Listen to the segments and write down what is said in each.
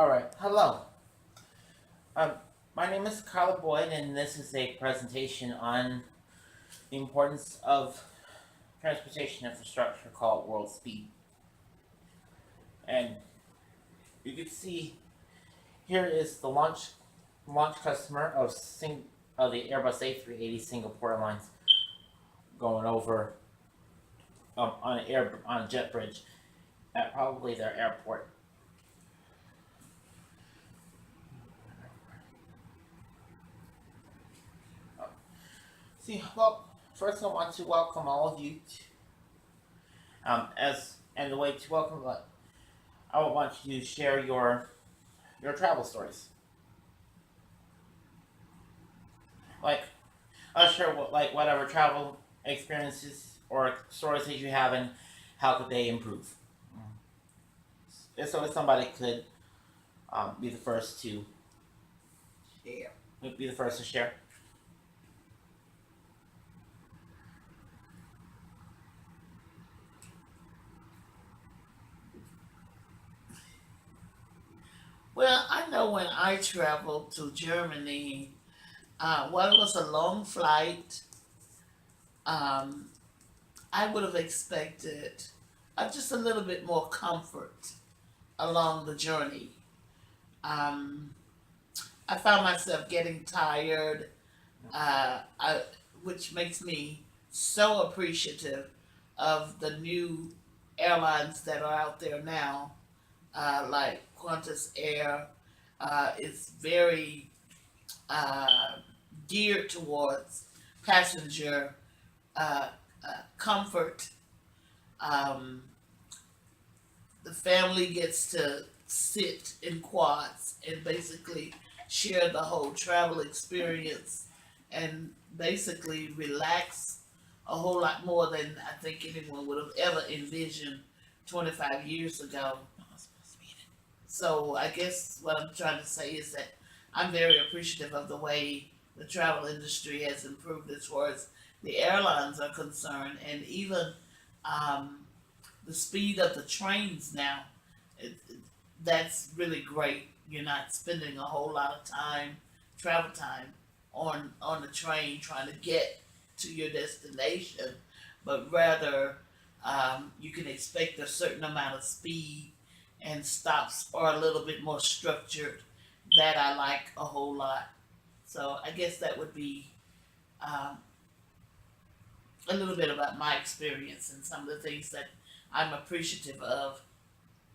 All right. Hello. Um, my name is Carla Boyd, and this is a presentation on the importance of transportation infrastructure called World Speed. And you can see here is the launch customer of the Airbus A380 Singapore Airlines going over on a jet bridge at probably their airport. See, well, first I want to welcome all of you. As and the way to welcome, I would want you to share your travel stories. Like, I'll share whatever travel experiences or stories that you have and how could they improve. And so if somebody could be the first to share. Be the first to share. Well, I know when I traveled to Germany, while it was a long flight, um, I would have expected just a little bit more comfort along the journey. Um, I found myself getting tired, uh, I, which makes me so appreciative of the new airlines that are out there now, like Qantas Air. It's very uh, geared towards passenger comfort. Um, the family gets to sit in quads and basically share the whole travel experience and basically relax a whole lot more than I think anyone would have ever envisioned 25 years ago. So I guess what I'm trying to say is that I'm very appreciative of the way the travel industry has improved as far as the airlines are concerned, and even um, the speed of the trains now. That's really great. You're not spending a whole lot of time, travel time, on the train trying to get to your destination, but rather you can expect a certain amount of speed, and stops are a little bit more structured. That I like a whole lot. So I guess that would be um, a little bit about my experience and some of the things that I'm appreciative of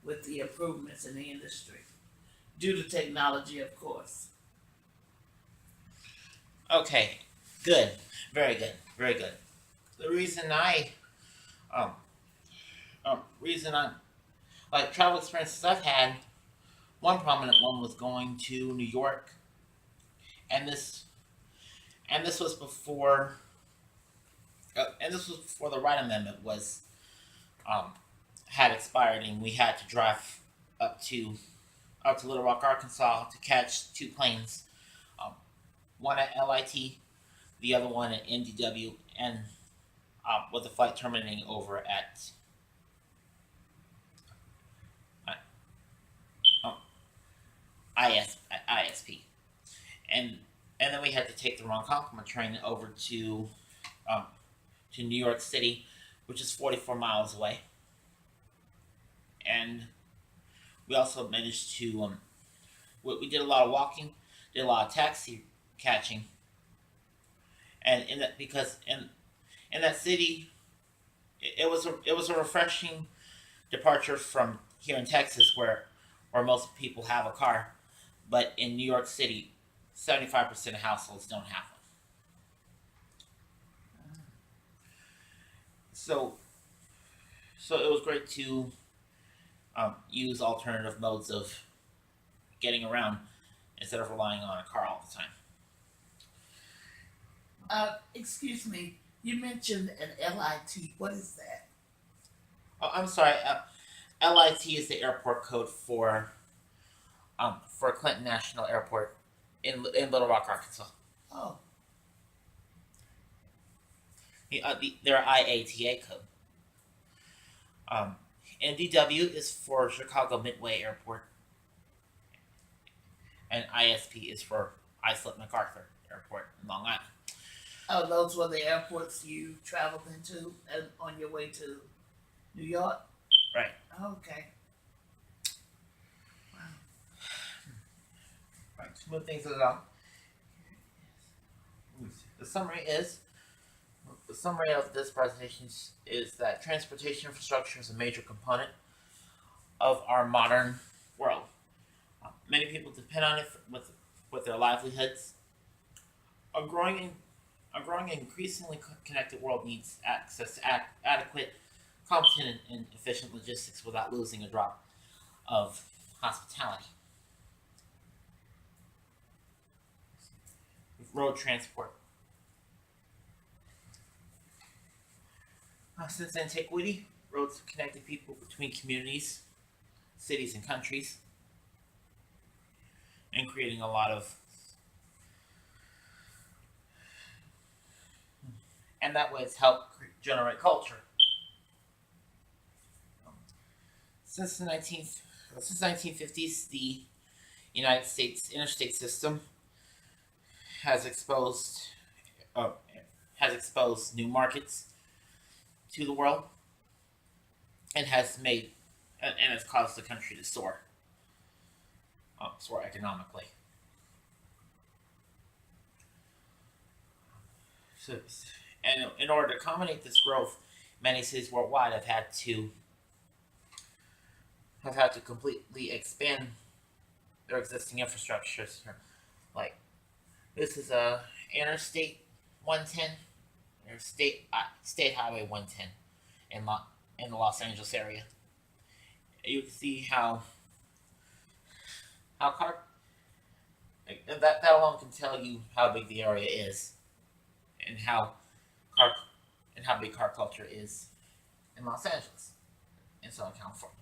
with the improvements in the industry due to technology, of course. Okay. Good. Very good. Very good. The um reason I like travel experiences I've had. One prominent one was going to New York, and this was before the Wright Amendment was um, had expired, and we had to drive up to Little Rock, Arkansas, to catch two planes, um, one at LIT, the other one at NDW, and with the flight terminating over at uh, um, ISP, and then we had to take the Ronkonkoma train over um, to New York City, which is 44 miles away, and we also managed to we did a lot of walking, did a lot of taxi catching, and in that because in that city, it was a refreshing departure from here in Texas, where most people have a car, but in New York City, 75% of households don't have one. So it was great to use alternative modes of getting around instead of relying on a car all the time. Excuse me, you mentioned an LIT. What is that? Oh, I'm sorry. LIT is the airport code for Clinton National Airport in Little Rock, Arkansas. Oh, Their IATA code. Um, NDW is for Chicago Midway Airport, and ISP is for Islip MacArthur Airport in Long Island. Oh, those were the airports you traveled into and on your way to New York? Right. Okay. Wow. Right. To move things along, the summary is the summary of this presentation is that transportation infrastructure is a major component of our modern world. Many people depend on it with their livelihoods. A growing and increasingly connected world needs access to adequate, competent, and efficient logistics without losing a drop of hospitality. Road transport. Since antiquity, roads have connected people between communities, cities, and countries, and creating a lot of, and that way it's helped generate culture. Since the 1950s, the United States interstate system has exposed uh, has exposed new markets to the world and has caused the country to soar economically. So, and in order to accommodate this growth, many cities worldwide have had to completely expand their existing infrastructures. Like this is a Interstate 110 or State Highway 110 in the Los Angeles area. You can see how car that alone can tell you how big the area is and car how big car culture is in Los Angeles in Southern California.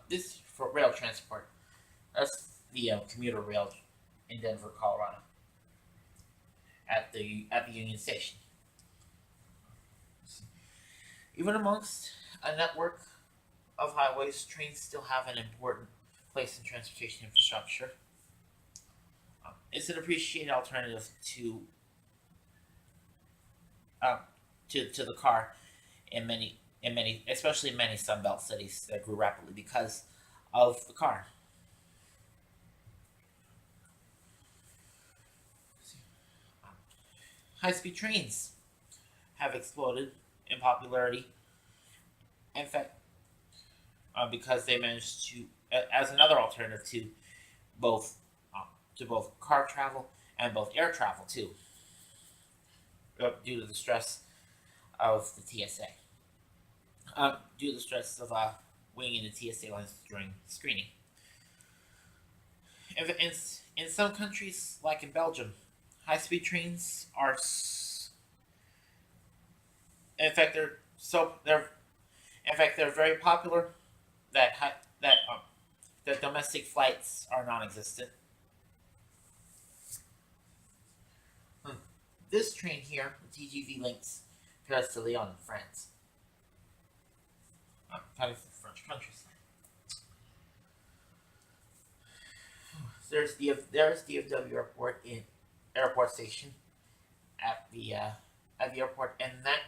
This for rail transport. That's the commuter rail in Denver, Colorado, at the Union Station. Even amongst a network of highways, trains still have an important place in transportation infrastructure. It's an appreciated alternative uh, to the car especially in many Sunbelt cities that grew rapidly because of the car. High-speed trains have exploded in popularity. In fact, because they managed to, as another alternative both to both car travel and both air travel too, due to the stress of the TSA. Due to the stress of winging the TSA lines during screening. In some countries, like in Belgium, high-speed trains are, in fact, they're very popular that domestic flights are non-existent. This train here, the TGV links Paris to Lyon in France. Kind of the French countryside. There's DFW airport station at the airport, and that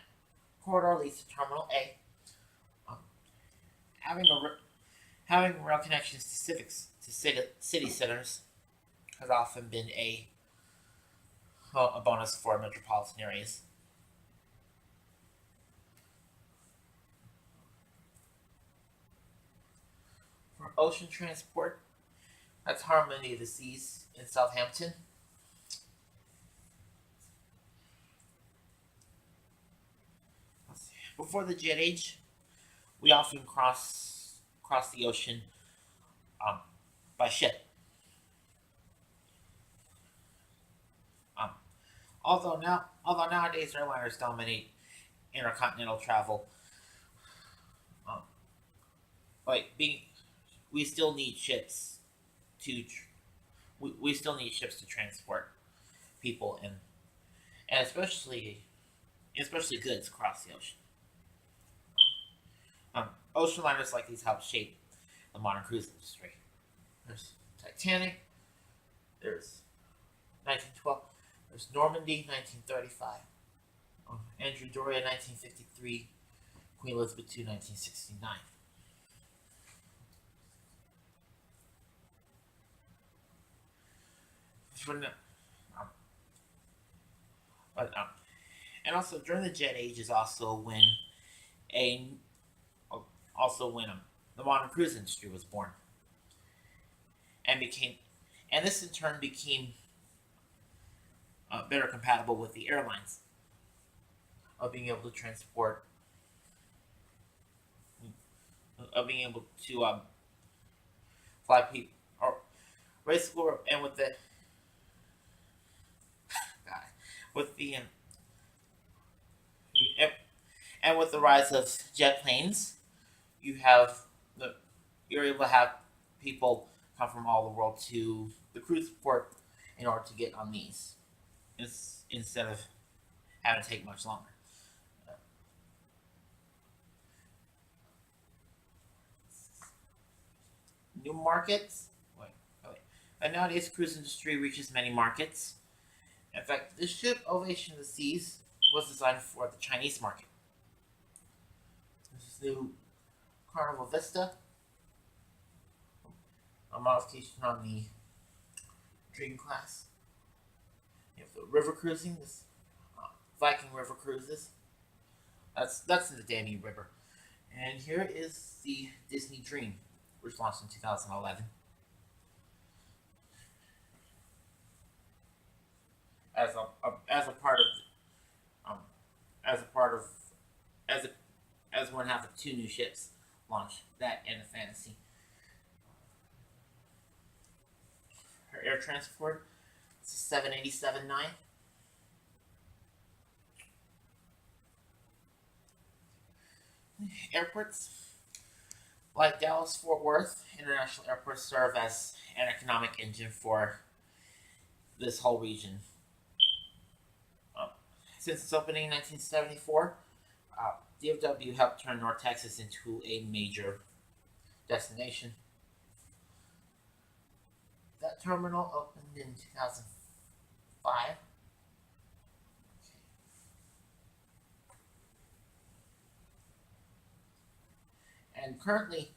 corridor leads to Terminal A. Um, having rail connections to city centers has often been a bonus for metropolitan areas. For ocean transport, that's Harmony of the Seas in Southampton. Before the jet age, we often cross the ocean by ship. Um, although nowadays airliners dominate intercontinental travel, um, like being we still need ships to we still need ships to transport people and especially goods across the ocean. Um, ocean liners like these helped shape the modern cruise industry. There's Titanic. There's 1912. There's Normandy, 1935. Andrew Doria, 1953. Queen Elizabeth II, 1969. Um, but and also during the Jet Age is a also when the modern cruise industry was born and became, and this in turn became better compatible with the airlines of being able to transport, of being able to fly people or race the world, and with the with the and and with the rise of jet planes, you have the you're able to have people come from all the world to the cruise port in order to get on these, instead of having to take much longer. New markets. Wait. And nowadays, the cruise industry reaches many markets. In fact, the ship Ovation of the Seas was designed for the Chinese market. This is new Carnival Vista, a modification on the Dream class. You have the river cruising, this Viking River cruises. That's in the Danube River. And here is the Disney Dream, which launched in 2011 as a part of as a part of as a as one half of two new ships launched, that and the Fantasy. Her air transport, it's a 787-9. Airports like Dallas Fort Worth International Airport serve as an economic engine for this whole region. Um, since its opening in 1974, DFW helped turn North Texas into a major destination. That terminal opened in 2005. And currently,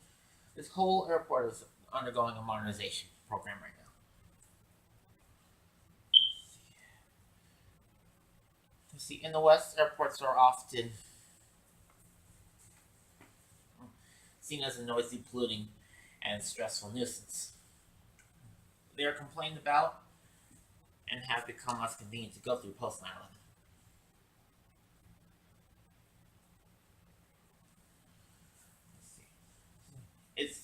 this whole airport is undergoing a modernization program right now. You see, in the West, airports are often seen as a noisy, polluting, and stressful nuisance. They are complained about and have become less convenient to go through post 9/11. It's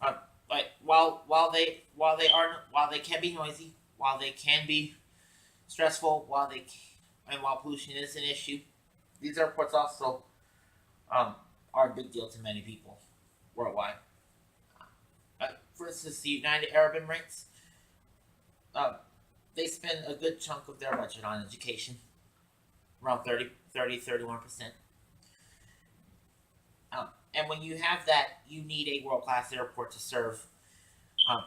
uh, like while they can be noisy, while they can be stressful, and while pollution is an issue, these airports also um, are a big deal to many people worldwide. For instance, the United Arab Emirates, uh, they spend a good chunk of their budget on education, around 31%. And when you have that, you need a world class airport um,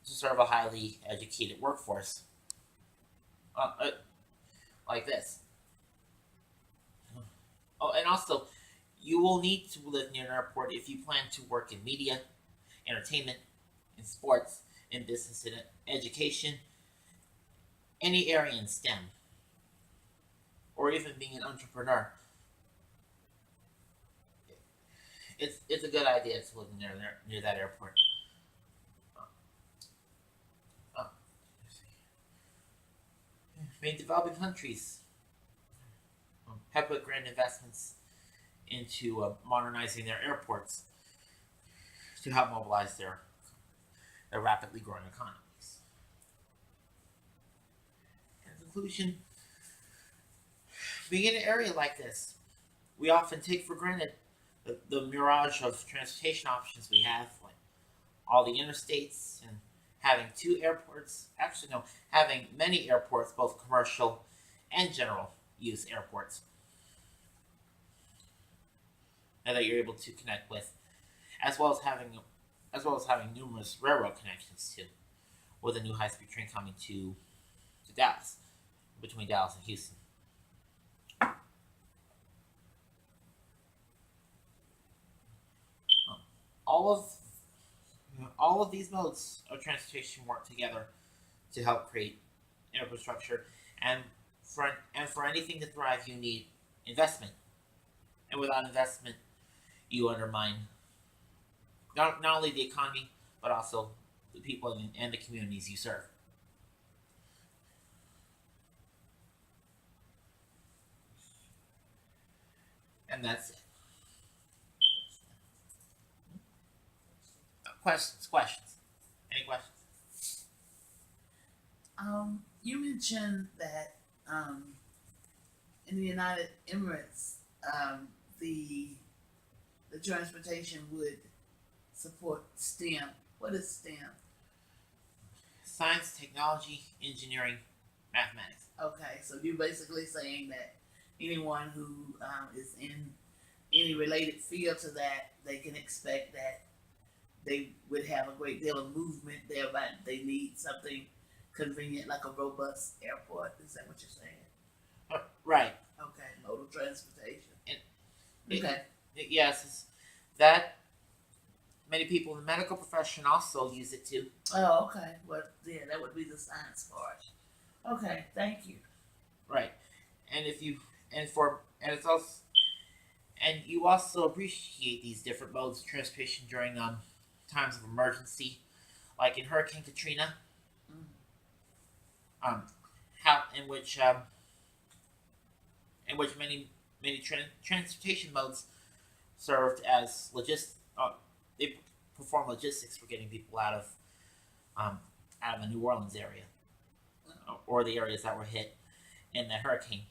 to serve a highly educated workforce, uh, uh, like this. Oh, and also, you will need to live near an airport if you plan to work in media, entertainment, in sports, in business, and education, any area in STEM, or even being an entrepreneur. It's a good idea to live near that airport. Uh, Many developing countries have put grand investments into modernizing their airports to help mobilize their rapidly growing economies. In conclusion, being in an area like this, we often take for granted the mirage of transportation options we have, like all the interstates and having two airports. Actually, no, having many airports, both commercial and general use airports. and that you're able to connect with, as well as having numerous railroad connections too, with a new high speed train coming to Dallas, between Dallas and Houston. Um, all of all of these modes of transportation work together to help create infrastructure, and for anything to thrive, you need investment, and without investment, you undermine not only the economy but also the people and the communities you serve. And that's it. Questions. Any questions? You mentioned that in the United Emirates, the the transportation would support STEM. What is STEM? Science, technology, engineering, mathematics. Okay, so you're basically saying that anyone who is in any related field to that, they can expect that they would have a great deal of movement there, but they need something convenient like a robust airport. Is that what you're saying? Right. Okay, modal transportation. And Okay. yes, that many people in the medical profession also use it too. Oh, okay. Well, yeah, that would be the science part. Okay, thank you. Right. And if you and it's also and you also appreciate these different modes of transportation during times of emergency, like in Hurricane Katrina, Mm. um, how in which many transportation modes served as they perform logistics for getting people out of the New Orleans area or the areas that were hit in the hurricane.